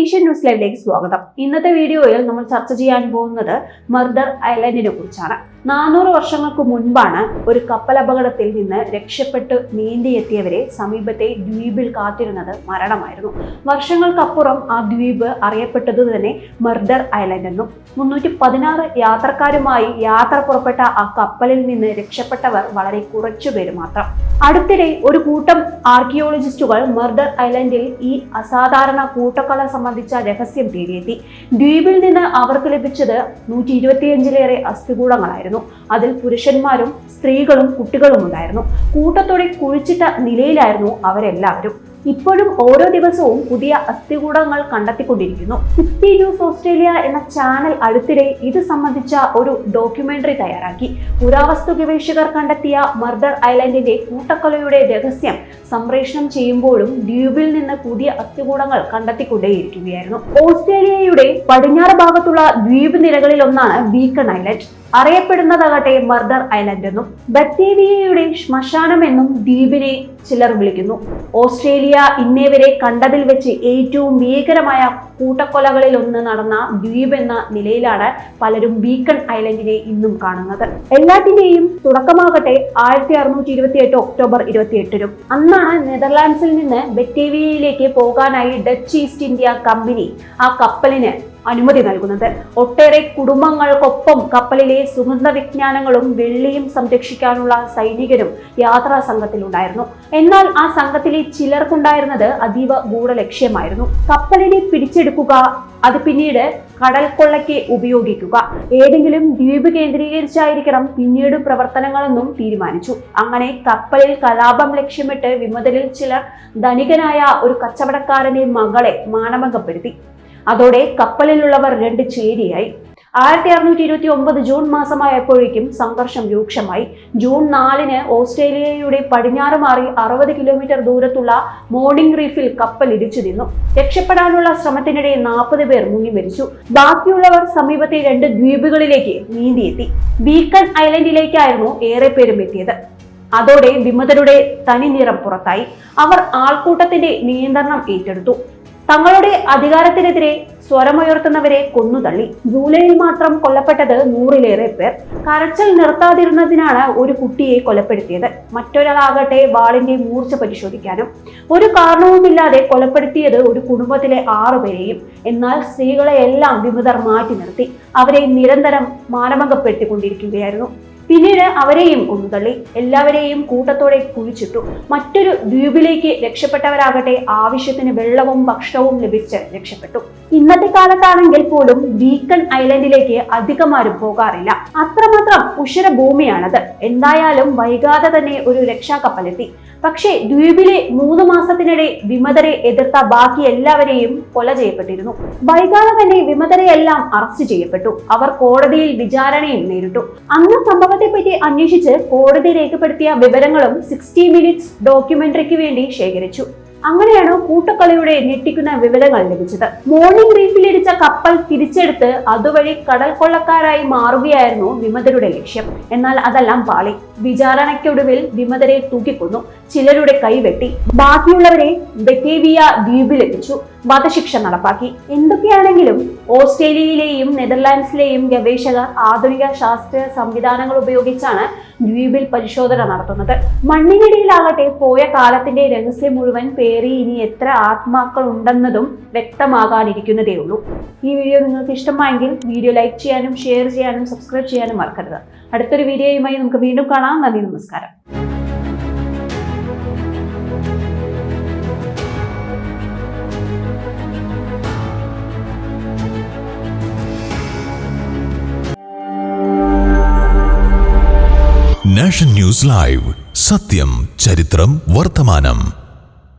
Nation news ലൈവിലേക്ക് സ്വാഗതം. ഇന്നത്തെ വീഡിയോയിൽ നമ്മൾ ചർച്ച ചെയ്യാൻ പോകുന്നത് മർഡർ ഐലൻഡിനെ കുറിച്ചാണ്. 400 വർഷങ്ങൾക്ക് മുൻപാണ് ഒരു കപ്പലപകടത്തിൽ നിന്ന് രക്ഷപ്പെട്ട് നീന്തിയെത്തിയവരെ സമീപത്തെ ദ്വീപിൽ കാത്തിരുന്നത് മരണമായിരുന്നു. വർഷങ്ങൾക്കപ്പുറം ആ ദ്വീപ് അറിയപ്പെട്ടത് തന്നെ മർഡർ ഐലൻഡ് എന്നും. 316 യാത്രക്കാരുമായി യാത്ര പുറപ്പെട്ട ആ കപ്പലിൽ നിന്ന് രക്ഷപ്പെട്ടവർ വളരെ കുറച്ചുപേര് മാത്രം. അടുത്തിടെ ഒരു കൂട്ടം ആർക്കിയോളജിസ്റ്റുകൾ മർഡർ ഐലൻഡിൽ ഈ അസാധാരണ കൂട്ടക്കൊല സംബന്ധിച്ച രഹസ്യം തേടിയെത്തി. ദ്വീപിൽ നിന്ന് അവർക്ക് ലഭിച്ചത് 125-ലേറെ അസ്ഥികൂടങ്ങളായിരുന്നു. അതിൽ പുരുഷന്മാരും സ്ത്രീകളും കുട്ടികളും ഉണ്ടായിരുന്നു. കൂട്ടത്തോടെ കുഴിച്ചിട്ട നിലയിലായിരുന്നു അവരെല്ലാവരും. ഇപ്പോഴും ഓരോ ദിവസവും പുതിയ അസ്ഥികൂടങ്ങൾ കണ്ടെത്തിക്കൊണ്ടിരിക്കുന്നു. 60 ന്യൂസ് ഓസ്ട്രേലിയ എന്ന ചാനൽ അടുത്തിടെ ഇത് സംബന്ധിച്ച ഒരു ഡോക്യുമെന്ററി തയ്യാറാക്കി. പുരാവസ്തു ഗവേഷകർ കണ്ടെത്തിയ മർഡർ ഐലൻഡിന്റെ കൂട്ടക്കൊലയുടെ രഹസ്യം സംപ്രേഷണം ചെയ്യുമ്പോഴും ദ്വീപിൽ നിന്ന് പുതിയ അസ്ഥികൂടങ്ങൾ കണ്ടെത്തിക്കൊണ്ടേയിരിക്കുകയായിരുന്നു. ഓസ്ട്രേലിയയുടെ പടിഞ്ഞാറ് ഭാഗത്തുള്ള ദ്വീപ് നിരകളിൽ ഒന്നാണ് ബീക്കൺ ഐലൻഡ്. അറിയപ്പെടുന്നതാകട്ടെ മർഡർ ഐലൻഡ് എന്നും ബത്തേവിയയുടെ ശ്മശാനം എന്നും ദ്വീപിനെ ചിലർ വിളിക്കുന്നു. ഓസ്ട്രേലിയ ഇന്നേവരെ കണ്ടതിൽ വെച്ച് ഏറ്റവും ഭീകരമായ കൂട്ടക്കൊലകളിൽ ഒന്ന് നടന്ന ദ്വീപ് എന്ന നിലയിലാണ് പലരും ബീക്കൺ ഐലൻഡിനെ ഇന്നും കാണുന്നത്. എല്ലാത്തിന്റെയും തുടക്കമാകട്ടെ 1628 ഒക്ടോബർ 28-നും. അന്നാണ് നെതർലാൻഡ്സിൽ നിന്ന് ബത്തേവിയയിലേക്ക് പോകാനായി ഡച്ച് ഈസ്റ്റ് ഇന്ത്യ കമ്പനി ആ കപ്പലിന് അനുമതി നൽകുന്നത്. ഒട്ടേറെ കുടുംബങ്ങൾക്കൊപ്പം കപ്പലിലെ സുഗന്ധ വിജ്ഞാനങ്ങളും വെള്ളിയും സംരക്ഷിക്കാനുള്ള സൈനികരും യാത്രാ സംഘത്തിലുണ്ടായിരുന്നു. എന്നാൽ ആ സംഘത്തിലെ ചിലർക്കുണ്ടായിരുന്നത് അതീവ ഗൂഢലക്ഷ്യമായിരുന്നു. കപ്പലിനെ പിടിച്ചെടുക്കുക, അത് പിന്നീട് കടൽ കൊള്ളയ്ക്ക് ഉപയോഗിക്കുക. ഏതെങ്കിലും ദ്വീപ് കേന്ദ്രീകരിച്ചായിരിക്കണം പിന്നീട് പ്രവർത്തനങ്ങളെന്നും തീരുമാനിച്ചു. അങ്ങനെ കപ്പലിൽ കലാപം ലക്ഷ്യമിട്ട് വിമതരിൽ ചിലർ ധനികനായ ഒരു കച്ചവടക്കാരന്റെ മകളെ മാനഭംഗപ്പെടുത്തി. അതോടെ കപ്പലിലുള്ളവർ 2 ചേരിയായി. 1629 ജൂൺ മാസമായപ്പോഴേക്കും സംഘർഷം രൂക്ഷമായി. ജൂൺ 4-ന് ഓസ്ട്രേലിയയുടെ പടിഞ്ഞാറ് മാറി 60 കിലോമീറ്റർ ദൂരത്തുള്ള മോർണിംഗ് റീഫിൽ കപ്പൽ ഇടിച്ചു നിന്നു. രക്ഷപ്പെടാനുള്ള ശ്രമത്തിനിടെ 40 പേർ മുങ്ങി മരിച്ചു. ബാക്കിയുള്ളവർ സമീപത്തെ 2 ദ്വീപുകളിലേക്ക് നീന്തിയെത്തി. ബീക്കൺ ഐലൻഡിലേക്കായിരുന്നു ഏറെ പേരും എത്തിയത്. അതോടെ വിമതരുടെ തനി നിറം പുറത്തായി. അവർ ആൾക്കൂട്ടത്തിന്റെ നിയന്ത്രണം ഏറ്റെടുത്തു. തങ്ങളുടെ അധികാരത്തിനെതിരെ സ്വരമുയർത്തുന്നവരെ കൊന്നുതള്ളി. ജൂലൈയിൽ മാത്രം കൊല്ലപ്പെട്ടത് 100-ലേറെ പേർ. കരച്ചിൽ നിർത്താതിരുന്നതിനാണ് ഒരു കുട്ടിയെ കൊലപ്പെടുത്തിയത്. മറ്റൊരാളാകട്ടെ വാളിന്റെ മൂർച്ച പരിശോധിക്കാനും. ഒരു കാരണവുമില്ലാതെ കൊലപ്പെടുത്തിയത് ഒരു കുടുംബത്തിലെ 6 പേരെയും. എന്നാൽ സ്ത്രീകളെയെല്ലാം വിമതർ മാറ്റി നിർത്തി. അവരെ നിരന്തരം മാനഭംഗപ്പെടുത്തിക്കൊണ്ടിരിക്കുകയായിരുന്നു. പിന്നീട് അവരെയും കൊന്നുതള്ളി. എല്ലാവരെയും കൂട്ടത്തോടെ കുഴിച്ചിട്ടു. മറ്റൊരു ദ്വീപിലേക്ക് രക്ഷപ്പെട്ടവരാകട്ടെ ആവശ്യത്തിന് വെള്ളവും ഭക്ഷണവും ലഭിച്ച് രക്ഷപ്പെട്ടു. ഇന്നത്തെ കാലത്താണെങ്കിൽ പോലും ബീക്കൺ ഐലൻഡിലേക്ക് അധികമാരും പോകാറില്ല. അത്രമാത്രം ഉഷര ഭൂമിയാണത്. എന്തായാലും വൈകാതെ തന്നെ ഒരു രക്ഷാകപ്പലെത്തി. പക്ഷേ ദ്വീപിലെ 3 മാസത്തിനിടെ വിമതരെ എതിർത്ത ബാക്കി എല്ലാവരെയും കൊല ചെയ്യപ്പെട്ടിരുന്നു. വൈകാതെ തന്നെ വിമതരെ എല്ലാം അറസ്റ്റ് ചെയ്യപ്പെട്ടു. അവർ കോടതിയിൽ വിചാരണയും നേരിട്ടു. അന്ന് സംഭവത്തെപ്പറ്റി അന്വേഷിച്ച് കോടതി രേഖപ്പെടുത്തിയ വിവരങ്ങളും 60 മിനിറ്റ്സ് ഡോക്യുമെന്ററിക്ക് വേണ്ടി ശേഖരിച്ചു. അങ്ങനെയാണ് കൂട്ടക്കൊലയുടെ ഞെട്ടിക്കുന്ന വിവരങ്ങൾ ലഭിച്ചത്. മോർണിംഗ് റീഫിലിടിച്ച കപ്പൽ തിരിച്ചെടുത്ത് അതുവഴി കടൽ കൊള്ളക്കാരായി മാറുകയായിരുന്നു വിമതരുടെ ലക്ഷ്യം. എന്നാൽ അതെല്ലാം പാളി. വിചാരണയ്ക്കൊടുവിൽ വിമതരെ തൂക്കിക്കൊന്നു. ചിലരുടെ കൈവെട്ടി. ബാക്കിയുള്ളവരെ ബത്തേവിയ ദ്വീപിലെത്തിച്ചു. വധശിക്ഷ നടപ്പാക്കി. എന്തൊക്കെയാണെങ്കിലും ഓസ്ട്രേലിയയിലെയും നെതർലാൻഡ്സിലെയും ഗവേഷകർ ആധുനിക ശാസ്ത്രീയ സംവിധാനങ്ങൾ ഉപയോഗിച്ചാണ് ദ്വീപിൽ പരിശോധന നടത്തുന്നത്. മണ്ണിനടിയിലാകട്ടെ പോയ കാലത്തിന്റെ രഹസ്യം മുഴുവൻ പേറി ഇനി എത്ര ആത്മാക്കൾ ഉണ്ടെന്നതും വ്യക്തമാകാനിരിക്കുന്നതേ ഉള്ളൂ. ഈ വീഡിയോ നിങ്ങൾക്ക് ഇഷ്ടമായെങ്കിൽ വീഡിയോ ലൈക്ക് ചെയ്യാനും ഷെയർ ചെയ്യാനും സബ്സ്ക്രൈബ് ചെയ്യാനും മറക്കരുത്. അടുത്തൊരു വീഡിയോയുമായി നമുക്ക് വീണ്ടും കാണാം. നന്ദി, നമസ്കാരം. നാഷൻ ന്യൂസ് ലൈവ്, സത്യം, ചരിത്രം, വർത്തമാനം.